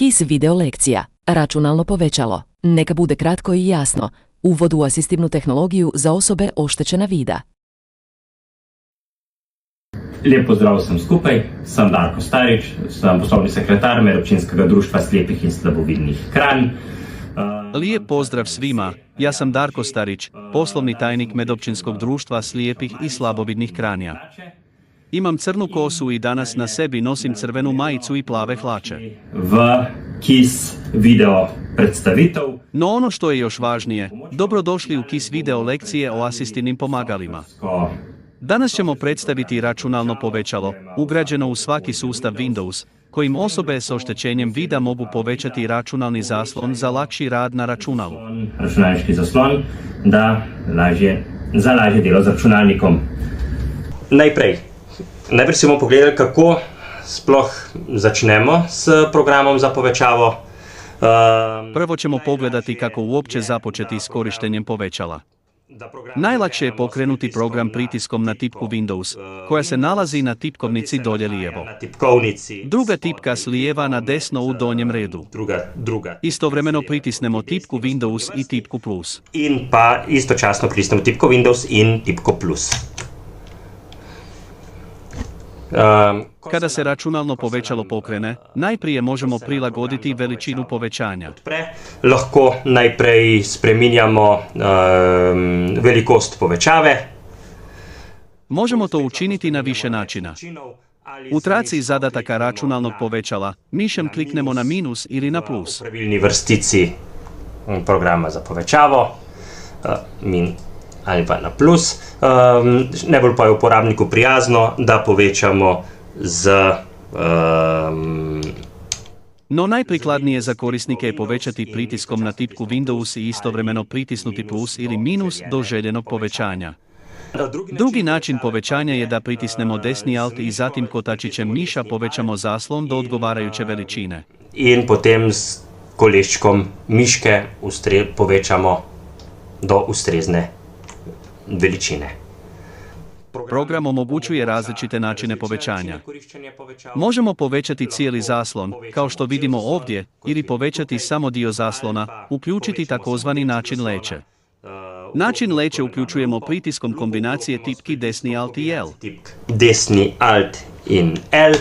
KISS video lekcija. Računalno povećalo. Neka bude kratko i jasno. Uvod u asistivnu tehnologiju za osobe oštećena vida. Lep pozdrav vsem skupaj, sem Darko Starič, sem poslovni sekretar Medobčinskega društva slijepih in slabovidnih Kranj. Lijep pozdrav svima, ja sam Darko Starić, poslovni tajnik Medopćinskog društva slijepih i slabovidnih Kranja. Imam crnu kosu i danas na sebi nosim crvenu majicu i plave hlače. V KISS video predstavitev. No ono što je još važnije, dobrodošli u KISS video lekcije o asistivnim pomagalima. Danas ćemo predstaviti računalno povećalo, ugrađeno u svaki sustav Windows, kojim osobe s oštećenjem vida mogu povećati računalni zaslon za lakši rad na računalu. Računalniški zaslon, da za lažje delo z računalnikom. Najprej si bomo pogledali, kako sploh začnemo s programom za povećavo. Prvo ćemo pogledati kako uopće započeti s korištenjem povećala. Najlakše je pokrenuti program pritiskom na tipku Windows, koja se nalazi na tipkovnici dolje lijevo. Druga tipka s lijeva na desno u donjem redu. Istovremeno pritisnemo tipku Windows i tipku plus. In pa istočasno pritisnemo tipko Windows in tipko plus. Kada se računalno povećalo pokrene, najprije možemo prilagoditi veličinu povećanja. Lahko najprej spreminjamo velikost povećave. Možemo to učiniti na više načina. U traci zadataka računalnog povećala, mišem kliknemo na minus ili na plus. V pravilni vrstici programa za povećavo, ali pa na plus. Najbolj pa je uporabniku prijazno, da povečamo z... No najprikladnije za korisnike je povećati pritiskom na tipku Windows i istovremeno pritisnuti plus ili minus do željenog povećanja. Drugi način povećanja je da pritisnemo desni alt i zatim kotačićem miša povećamo zaslon do odgovarajuće veličine. In potem s koleščkom miške povečamo do ustrezne veličine. Program omogućuje različite načine povećanja. Možemo povećati cijeli zaslon, kao što vidimo ovdje, ili povećati samo dio zaslona, uključiti takozvani način leće. Način leće uključujemo pritiskom kombinacije tipki desni alt i L. Desni alt in L.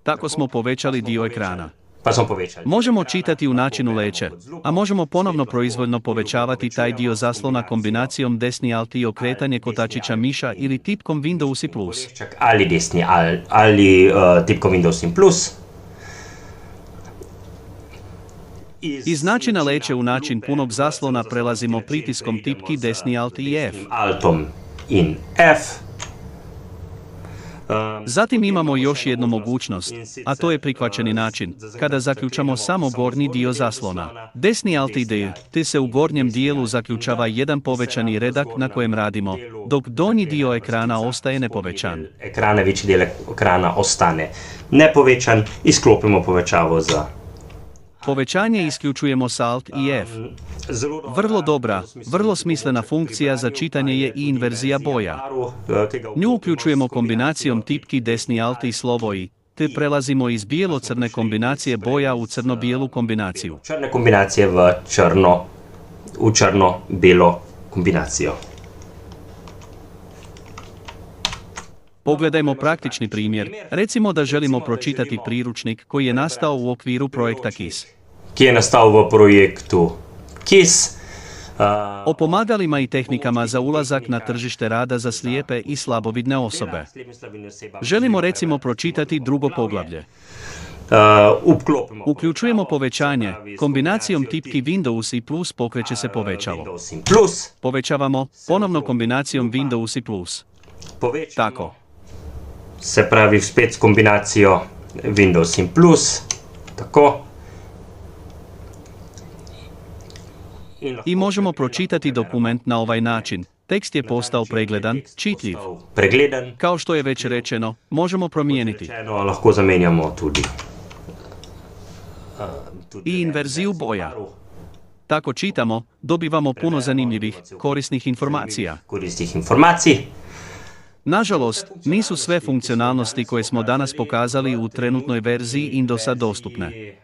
Tako smo povećali dio ekrana. Pa smo povećali. Možemo čitati u načinu leće, a možemo ponovno proizvoljno povećavati taj dio zaslona kombinacijom desni alt i okretanje kotačića miša ili tipkom Windows i plus. Ali desni ali tipkom Windows i plus. Iz načina leće u način punog zaslona prelazimo pritiskom tipki desni alt i F. Altom in F. Zatim imamo još jednu mogućnost, a to je prihvaćeni način, kada zaključamo samo gornji dio zaslona. Desni alt i D, te se u gornjem dijelu zaključava jedan povećani redak na kojem radimo, dok donji dio ekrana ostaje nepovećan. Večji del ekrana ostane nepovećan, izklopimo povećavo za... Povećanje isključujemo s Alt i F. Vrlo dobra, vrlo smislena funkcija za čitanje je i inverzija boja. Nju uključujemo kombinacijom tipki desni Alt i slovo I, te prelazimo iz bijelo-crne kombinacije boja u crno-bijelu kombinaciju. Črne kombinacije u črno-belo kombinacijo. Pogledajmo praktični primjer. Recimo da želimo pročitati priručnik koji je nastao u okviru projekta KISS. Ki je nastal v projektu KISS. O pomagalima i tehnikama za ulazak na tržište rada za slijepe i slabovidne osobe. Želimo recimo pročitati drugo poglavlje. Uključujemo povećanje, kombinacijom tipki Windows i plus pokreće se povećalo. Povećavamo, ponovno kombinacijom Windows i plus. Tako. Se pravi spet s kombinacijo Windows in plus, tako. I možemo pročitati dokument na ovaj način. Tekst je postao pregledan, čitljiv. Kao što je već rečeno, možemo promijeniti lahko zamenjamo tudi i inverziju boja. Tako čitamo, dobivamo puno zanimljivih, korisnih informacija. Nažalost, nisu sve funkcionalnosti koje smo danas pokazali u trenutnoj verziji Windowsa dostupne.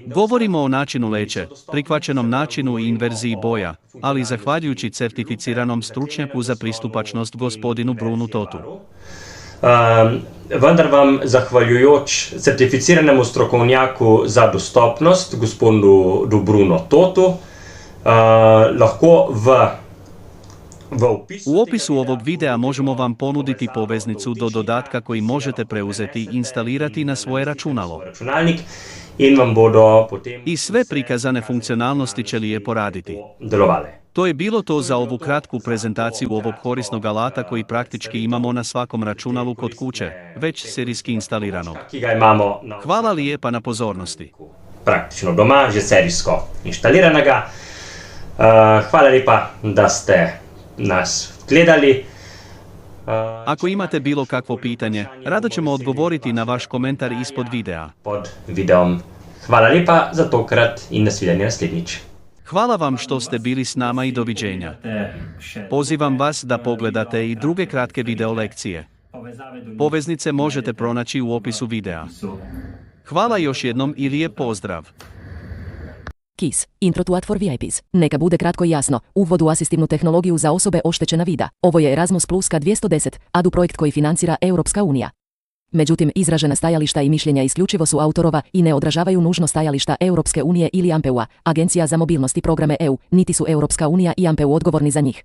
Govorimo o načinu leće, prihvaćenom načinu i inverziji boja, ali zahvaljujući certificiranom stručnjaku za pristupačnost gospodinu Brunu Totu. Vendar vam, zahvaljujoč certificiranemu strokovnjaku za dostopnost, gospodu Bruno Totu, lahko U opisu ovog videa možemo vam ponuditi poveznicu do dodatka koji možete preuzeti i instalirati na svoje računalo. I sve prikazane funkcionalnosti će lijepo raditi. To je bilo to za ovu kratku prezentaciju ovog korisnog alata koji praktički imamo na svakom računalu kod kuće, već serijski instaliranog. Hvala lijepa na pozornosti. Praktično doma, že serijsko inštaliranega. Hvala lijepa da ste nas gledali. Ako imate bilo kakvo pitanje, rado ćemo odgovoriti na vaš komentar ispod videa. Pod videom. Hvala lijepa za tokrat in nasvidenje naslednjič. Hvala vam što ste bili s nama i doviđenja. Pozivam vas da pogledate i druge kratke video lekcije. Poveznice možete pronaći u opisu videa. Hvala još jednom i lijep pozdrav. KISS, Intro to Ad for VIPs. Neka bude kratko i jasno, uvod u asistivnu tehnologiju za osobe oštećena vida. Ovo je Erasmus Plus K210, ADU projekt koji financira Europska unija. Međutim, izražena stajališta i mišljenja isključivo su autorova i ne odražavaju nužno stajališta Europske unije ili AMPEU-a, Agencija za mobilnost i programe EU, niti su Europska unija i AMPEU odgovorni za njih.